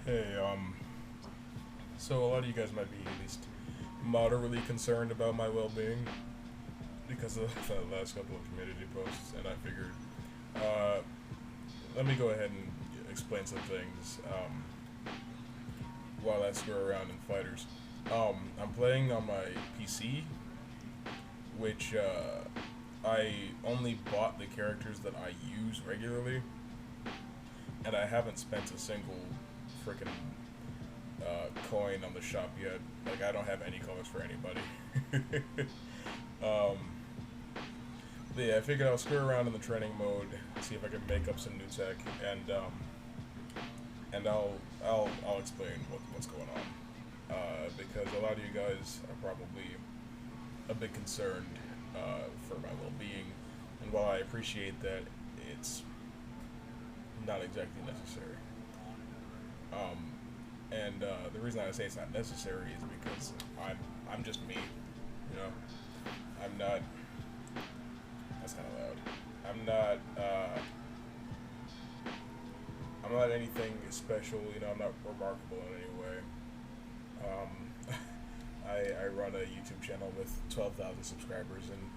Hey, so a lot of you guys might be at least moderately concerned about my well-being because of the last couple of community posts, and I figured, uh, let me go ahead and explain some things, while I screw around in fighters. I'm playing on my PC, which, I only bought the characters that I use regularly, and I haven't spent a single freaking coin on the shop yet. Like, I don't have any coins for anybody. um, but yeah, I figured I'll screw around in the training mode, see if I can make up some new tech, and I'll explain what's going on. Because a lot of you guys are probably a bit concerned for my well-being, and while I appreciate that, it's not exactly necessary. And the reason I say it's not necessary is because I'm just me, you know. I'm not. That's kind of loud. I'm not. I'm not anything special, you know. I'm not remarkable in any way. I run a YouTube channel with 12,000 subscribers, and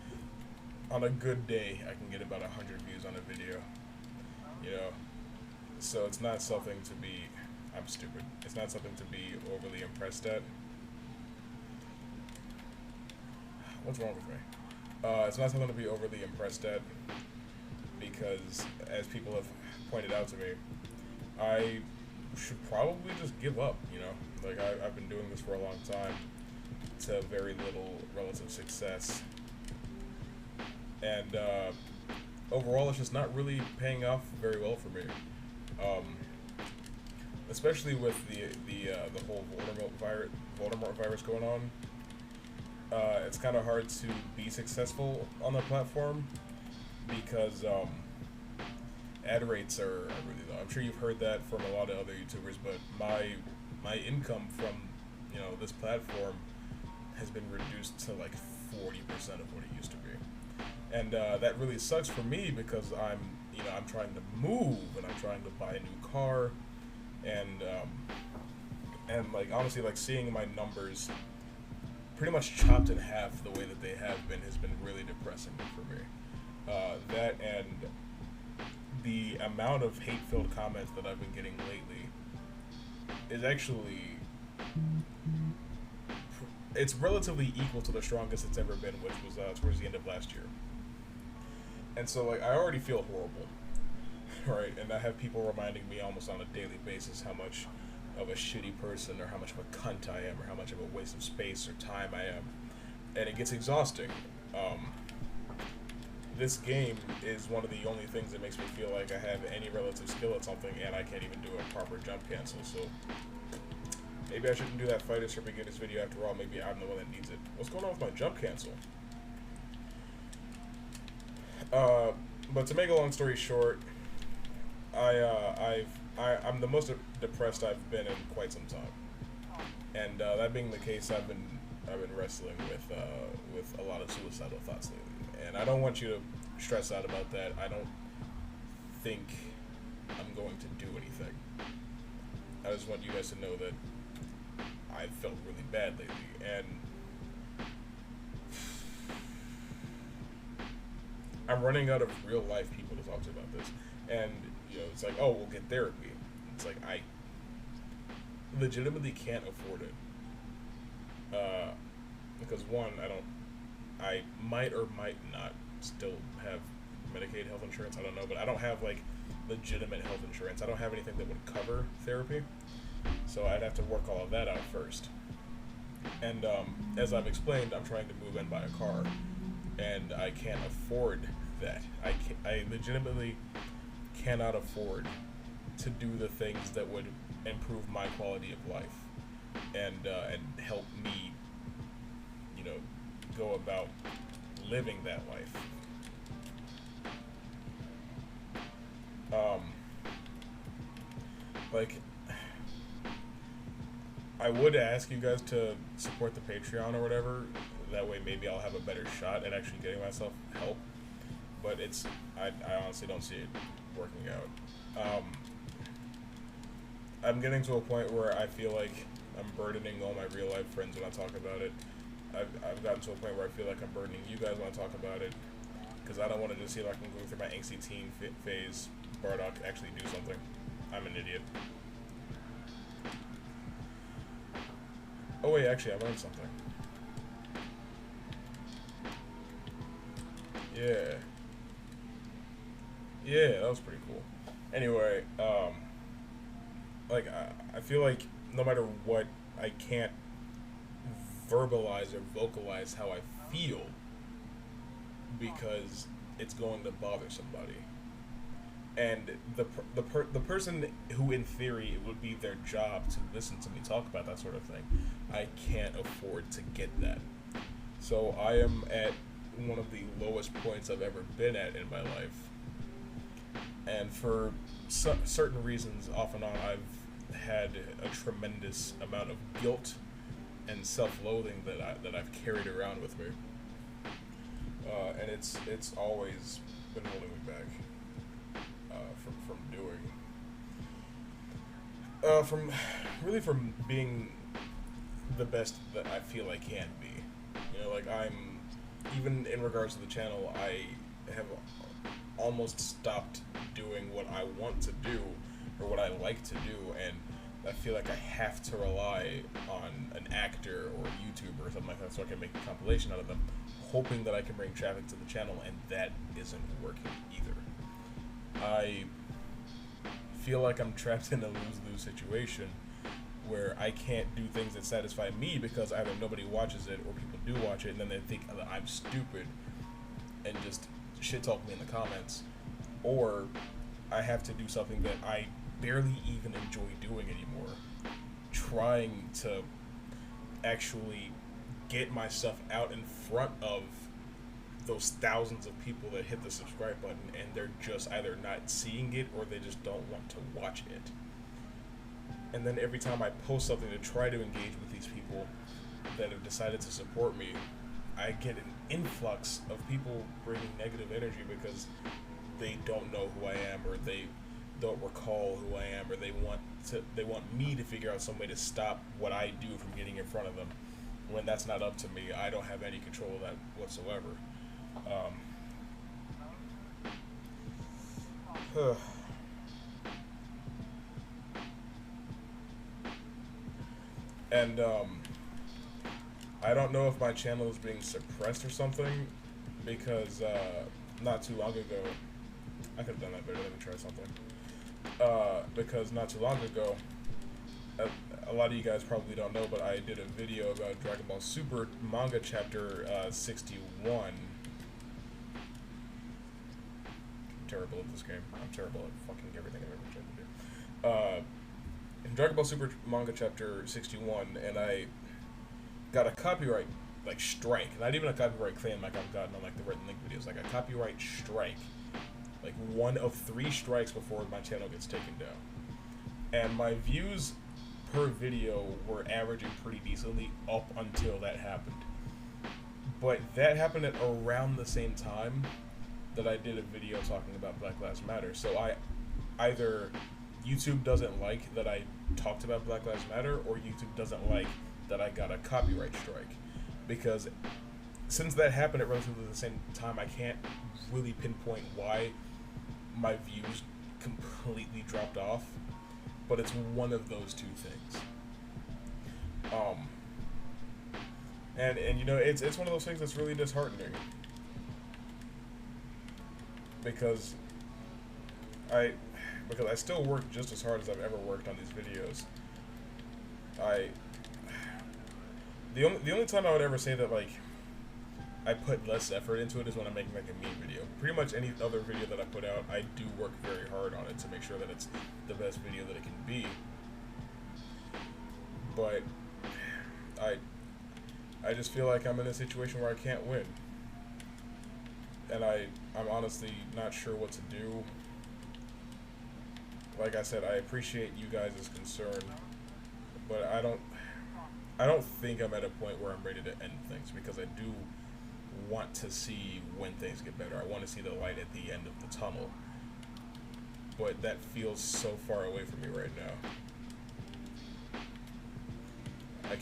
on a good day, I can get about 100 views on a video. You know, so it's not something to be. I'm stupid. It's not something to be overly impressed at. What's wrong with me? It's not something to be overly impressed at because, as people have pointed out to me, I should probably just give up. You know, like I've been doing this for a long time to very little relative success, and overall, it's just not really paying off very well for me. Especially with the whole Voldemort virus going on, it's kind of hard to be successful on the platform because ad rates are really low. I'm sure you've heard that from a lot of other YouTubers, but my income from this platform has been reduced to like 40% of what it used to be, and that really sucks for me because I'm trying to move and I'm trying to buy a new car. And like honestly, like seeing my numbers pretty much chopped in half the way that they have been has been really depressing for me. That and the amount of hate-filled comments that I've been getting lately is actually it's relatively equal to the strongest it's ever been, which was towards the end of last year. And so like I already feel horrible. Right, and I have people reminding me almost on a daily basis how much of a shitty person or how much of a cunt I am or how much of a waste of space or time I am. And it gets exhausting. This game is one of the only things that makes me feel like I have any relative skill at something, and I can't even do a proper jump cancel, so maybe I shouldn't do that fighters for beginners video after all. Maybe I'm the one that needs it. What's going on with my jump cancel? But to make a long story short, I'm the most depressed I've been in quite some time, and that being the case, I've been wrestling with a lot of suicidal thoughts lately, and I don't want you to stress out about that. I don't think I'm going to do anything. I just want you guys to know that I've felt really bad lately, and I'm running out of real life people to talk to about this, and it's like, oh, we'll get therapy. It's like, I legitimately can't afford it. Because one, I might or might not still have Medicaid health insurance, I don't know, but I don't have, like, legitimate health insurance. I don't have anything that would cover therapy, so I'd have to work all of that out first. And, as I've explained, I'm trying to move and buy a car, and I can't afford that. I legitimately cannot afford to do the things that would improve my quality of life and help me, go about living that life. Like, I would ask you guys to support the Patreon or whatever. That way, maybe I'll have a better shot at actually getting myself help. But I honestly don't see it working out. I'm getting to a point where I feel like I'm burdening all my real life friends when I talk about it. I've gotten to a point where I feel like I'm burdening you guys when I talk about it, because I don't want to just see like I'm going through my angsty teen phase. Bardock, actually do something. I'm an idiot. Oh wait, actually I learned something. Yeah. Yeah, that was pretty cool. Anyway, like I feel like no matter what, I can't verbalize or vocalize how I feel because it's going to bother somebody. And the person who in theory it would be their job to listen to me talk about that sort of thing, I can't afford to get that. So I am at one of the lowest points I've ever been at in my life. And for certain reasons, off and on, I've had a tremendous amount of guilt and self-loathing that I've carried around with me, and it's always been holding me back from doing, from being the best that I feel I can be. You know, like even in regards to the channel, I have almost stopped doing what I want to do or what I like to do, and I feel like I have to rely on an actor or a YouTuber or something like that so I can make a compilation out of them, hoping that I can bring traffic to the channel, and that isn't working either. I feel like I'm trapped in a lose-lose situation where I can't do things that satisfy me because either nobody watches it or people do watch it and then they think that I'm stupid and just shit talk me in the comments, or I have to do something that I barely even enjoy doing anymore, trying to actually get my stuff out in front of those thousands of people that hit the subscribe button and they're just either not seeing it or they just don't want to watch it. And then every time I post something to try to engage with these people that have decided to support me, I get an influx of people bringing negative energy because they don't know who I am, or they don't recall who I am, or they want me to figure out some way to stop what I do from getting in front of them. When that's not up to me, I don't have any control of that whatsoever. And I don't know if my channel is being suppressed or something, because not too long ago, I could have done that better. Let me try something. Because not too long ago, a lot of you guys probably don't know, but I did a video about Dragon Ball Super manga chapter 61. I'm terrible at this game. I'm terrible at fucking everything I've ever tried to do. In Dragon Ball Super manga chapter 61, and I got a copyright strike, not even a copyright claim like I've gotten on like the Red Link videos, like a copyright strike, like one of 3 strikes before my channel gets taken down. And my views per video were averaging pretty decently up until that happened. But that happened at around the same time that I did a video talking about Black Lives Matter. So either YouTube doesn't like that I talked about Black Lives Matter, or YouTube doesn't like that I got a copyright strike. Because since that happened at relatively the same time, I can't really pinpoint why my views completely dropped off, but it's one of those two things. And you know, it's one of those things that's really disheartening, because I still work just as hard as I've ever worked on these videos. The only time I would ever say that like I put less effort into it is when I'm making like a meme video. Pretty much any other video that I put out, I do work very hard on it to make sure that it's the best video that it can be. But I just feel like I'm in a situation where I can't win. And I'm honestly not sure what to do. Like I said, I appreciate you guys' concern, but I don't think I'm at a point where I'm ready to end things, because I do want to see when things get better. I want to see the light at the end of the tunnel. But that feels so far away from me right now.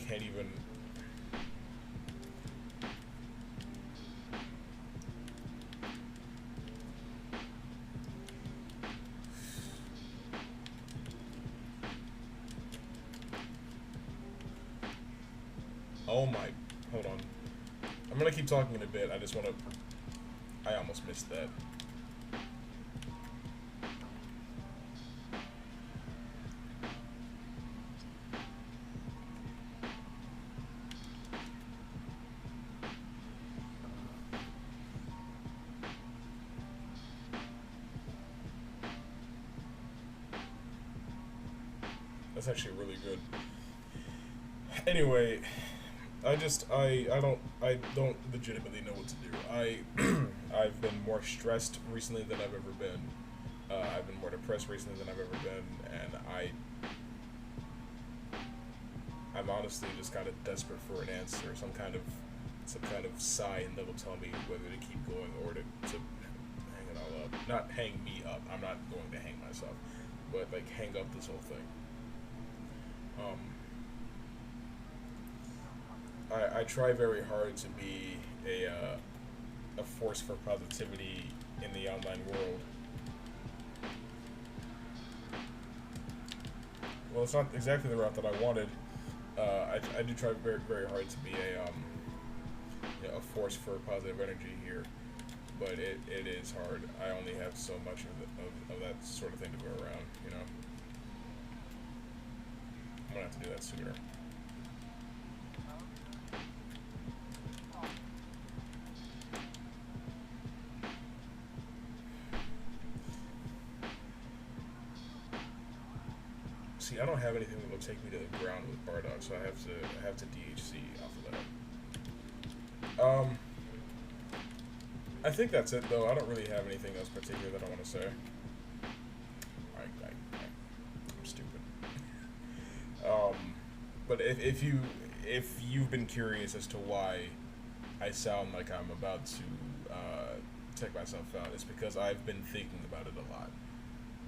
can't even. Oh my, hold on. I'm gonna keep talking in a bit. I just wanna. I almost missed that. That's actually really good. Anyway, I don't legitimately know what to do. I've been more stressed recently than I've ever been. I've been more depressed recently than I've ever been, and I'm honestly just kind of desperate for an answer, some kind of sign that will tell me whether to keep going or to hang it all up. Not hang me up. I'm not going to hang myself, but like hang up this whole thing. I try very hard to be a force for positivity in the online world. Well, it's not exactly the route that I wanted. I do try very very hard to be a force for positive energy here, but it is hard. I only have so much of that sort of thing to go around. You know, I'm gonna have to do that sooner. See, I don't have anything that will take me to the ground with Bardock, so I have to DHC off of that. I think that's it though. I don't really have anything else particular that I want to say. I'm stupid. Um, but if you've been curious as to why I sound like I'm about to check myself out, it's because I've been thinking about it a lot.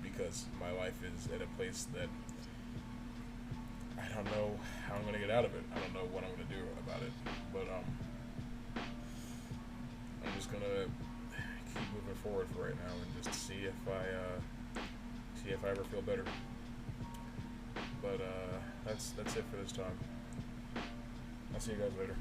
Because my life is at a place that I don't know how I'm gonna get out of it. I don't know what I'm gonna do about it. But I'm just gonna keep moving forward for right now and just see if I ever feel better. But that's it for this time. I'll see you guys later.